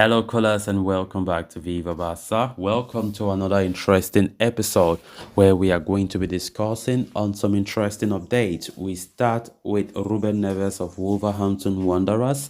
Hello, callers, and welcome back to Viva Basa. Welcome to another interesting episode where we are going to be discussing on some interesting updates. We start with Ruben Neves of Wolverhampton Wanderers,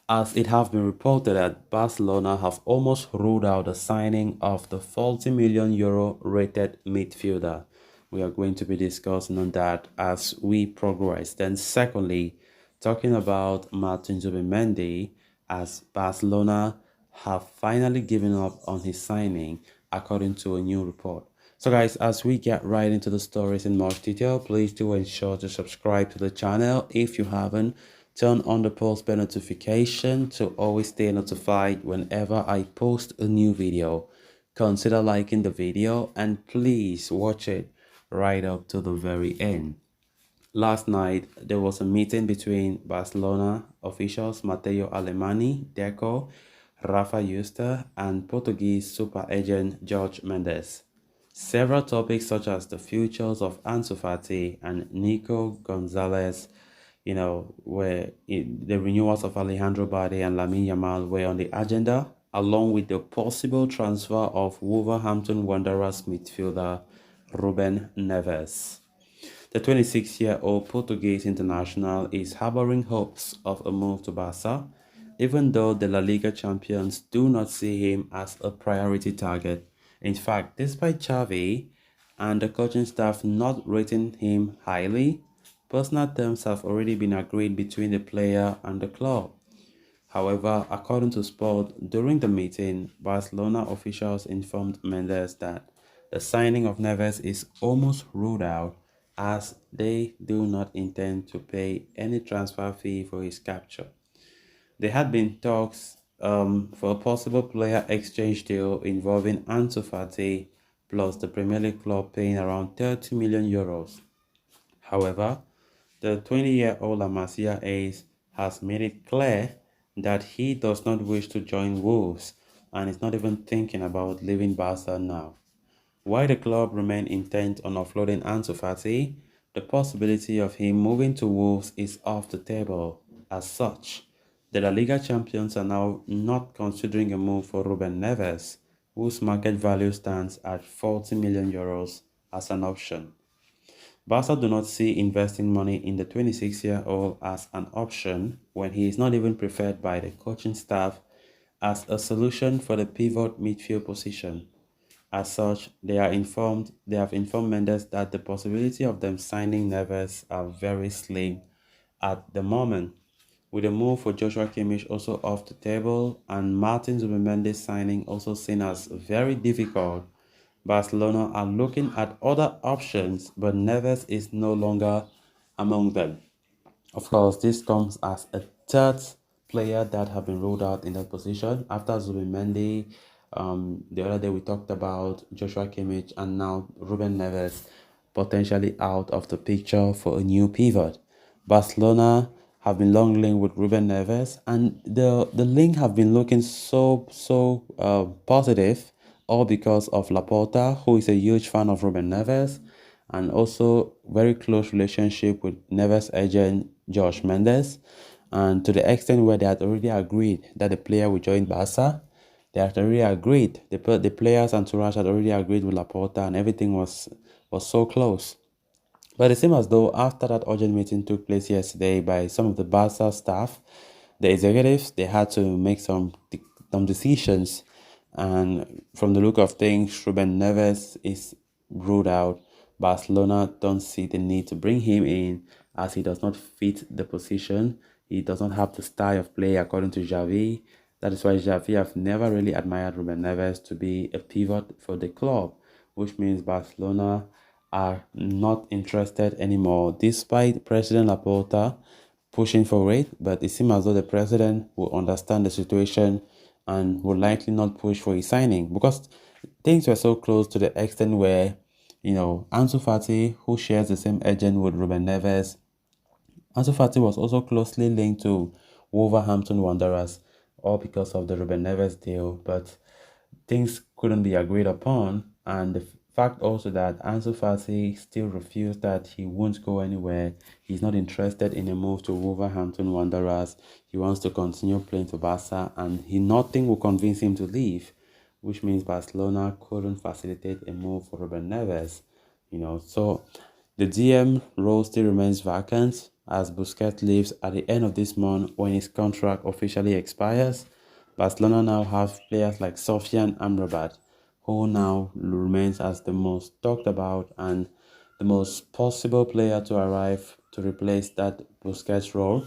as it has been reported that Barcelona have almost ruled out the signing of the 40 million euro rated midfielder. We are going to be discussing on that as we progress. Then, secondly, talking about Martin Zubimendi, as Barcelona have finally given up on his signing, according to a new report. So guys, as we get right into the stories in much detail, please do ensure to subscribe to the channel if you haven't. Turn on the post bell notification to always stay notified whenever I post a new video. Consider liking the video and please watch it right up to the very end. Last night, there was a meeting between Barcelona officials Matteo Alemany, Deco, Rafa Yusta, and Portuguese super agent Jorge Mendes. Several topics such as the futures of Ansu Fati and Nico Gonzalez, the renewals of Alejandro Balde and Lamine Yamal were on the agenda, along with the possible transfer of Wolverhampton Wanderers midfielder Ruben Neves. The 26-year-old Portuguese international is harboring hopes of a move to Barca, even though the La Liga champions do not see him as a priority target. In fact, despite Xavi and the coaching staff not rating him highly, personal terms have already been agreed between the player and the club. However, according to Sport, during the meeting, Barcelona officials informed Mendes that the signing of Neves is almost ruled out as they do not intend to pay any transfer fee for his capture. There had been talks for a possible player exchange deal involving Ansu Fati plus the Premier League club paying around 30 million euros. However, the 20-year-old La Masia ace has made it clear that he does not wish to join Wolves and is not even thinking about leaving Barca now. While the club remain intent on offloading Ansu Fati, the possibility of him moving to Wolves is off the table. As such, the La Liga champions are now not considering a move for Ruben Neves, whose market value stands at 40 million euros, as an option. Barca do not see investing money in the 26-year-old as an option when he is not even preferred by the coaching staff as a solution for the pivot midfield position. As such, they have informed Mendes that the possibility of them signing Neves are very slim at the moment, with a move for Joshua Kimmich also off the table and Martin Zubimendi signing also seen as very difficult. Barcelona are looking at other options, but Neves is no longer among them. Of course, this comes as a third player that have been ruled out in that position after Zubimendi. The other day we talked about Joshua Kimmich and now Ruben Neves potentially out of the picture for a new pivot. Barcelona have been long linked with Ruben Neves, and the link have been looking so positive, all because of Laporta, who is a huge fan of Ruben Neves, and also very close relationship with Neves agent Jorge Mendes, and to the extent where they had already agreed that the player will join Barca. They had already agreed. The players and Entourage had already agreed with Laporta, and everything was so close. But it seems as though after that urgent meeting took place yesterday by some of the Barca staff, the executives, they had to make some decisions. And from the look of things, Ruben Neves is ruled out. Barcelona don't see the need to bring him in as he does not fit the position. He does not have the style of play according to Xavi. That is why Xavi have never really admired Ruben Neves to be a pivot for the club, which means Barcelona are not interested anymore, despite President Laporta pushing for it. But it seems as though the president will understand the situation and will likely not push for his signing, because things were so close to the extent where, Ansu Fati, who shares the same agent with Ruben Neves, Ansu Fati was also closely linked to Wolverhampton Wanderers, all because of the Ruben Neves deal. But things couldn't be agreed upon, and the Fact also that Ansu Fati still refused that he won't go anywhere. He's not interested in a move to Wolverhampton Wanderers. He wants to continue playing for Barca, and nothing will convince him to leave, which means Barcelona couldn't facilitate a move for Ruben Neves. So the DM role still remains vacant as Busquets leaves at the end of this month when his contract officially expires. Barcelona now have players like Sofian Amrabat, who now remains as the most talked about and the most possible player to arrive to replace that Busquets role.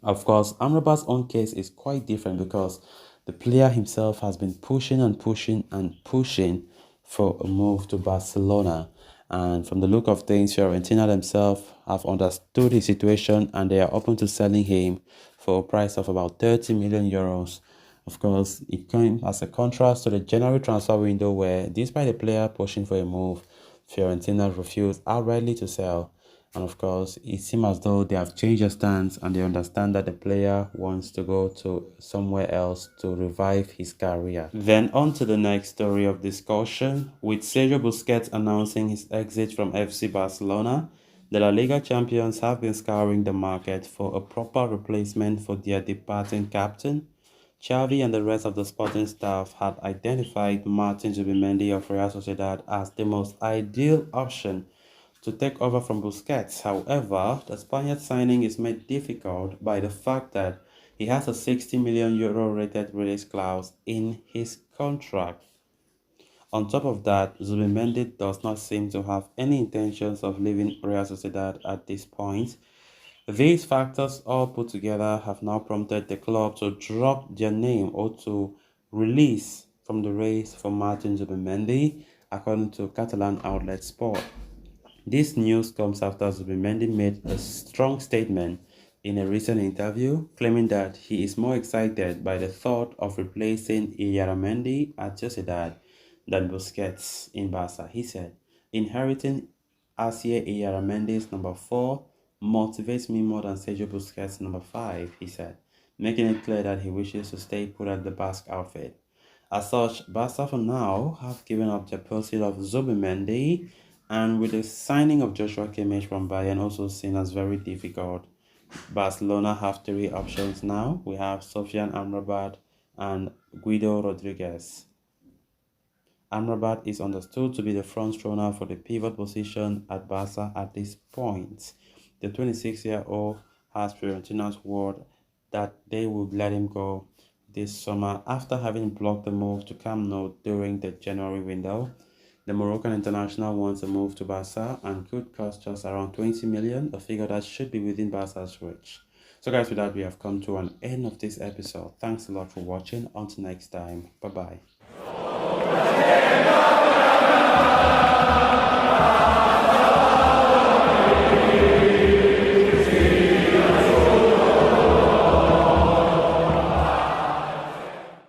Of course, Amrabat's own case is quite different because the player himself has been pushing and pushing and pushing for a move to Barcelona. And from the look of things, Fiorentina themselves have understood his situation and they are open to selling him for a price of about 30 million euros. Of course, it came as a contrast to the January transfer window where, despite the player pushing for a move, Fiorentina refused outrightly to sell. And of course, it seems as though they have changed their stance and they understand that the player wants to go to somewhere else to revive his career. Then on to the next story of discussion, with Sergio Busquets announcing his exit from FC Barcelona. The La Liga champions have been scouring the market for a proper replacement for their departing captain. Xavi and the rest of the sporting staff had identified Martin Zubimendi of Real Sociedad as the most ideal option to take over from Busquets. However, the Spaniard signing is made difficult by the fact that he has a 60 million euro rated release clause in his contract. On top of that, Zubimendi does not seem to have any intentions of leaving Real Sociedad at this point. These factors all put together have now prompted the club to drop their name or to release from the race for Martin Zubimendi, according to Catalan outlet Sport. This news comes after Zubimendi made a strong statement in a recent interview, claiming that he is more excited by the thought of replacing Iyaramendi at Sociedad than Busquets in Barca. He said, "Inheriting Asier Iyaramendi's number 4 motivates me more than Sergio Busquets' number 5, he said, making it clear that he wishes to stay put at the Basque outfit. As such, Barca for now have given up their pursuit of Zubimendi, and with the signing of Joshua Kimmich from Bayern also seen as very difficult, Barcelona have three options now. We have Sofian Amrabat and Guido Rodriguez. Amrabat is understood to be the front runner for the pivot position at Barca at this point. The 26-year-old has Fiorentina's word that they will let him go this summer after having blocked the move to Camp Nou during the January window. The Moroccan international wants a move to Barca and could cost just around 20 million, a figure that should be within Barca's reach. So guys, with that we have come to an end of this episode. Thanks a lot for watching. Until next time, bye bye.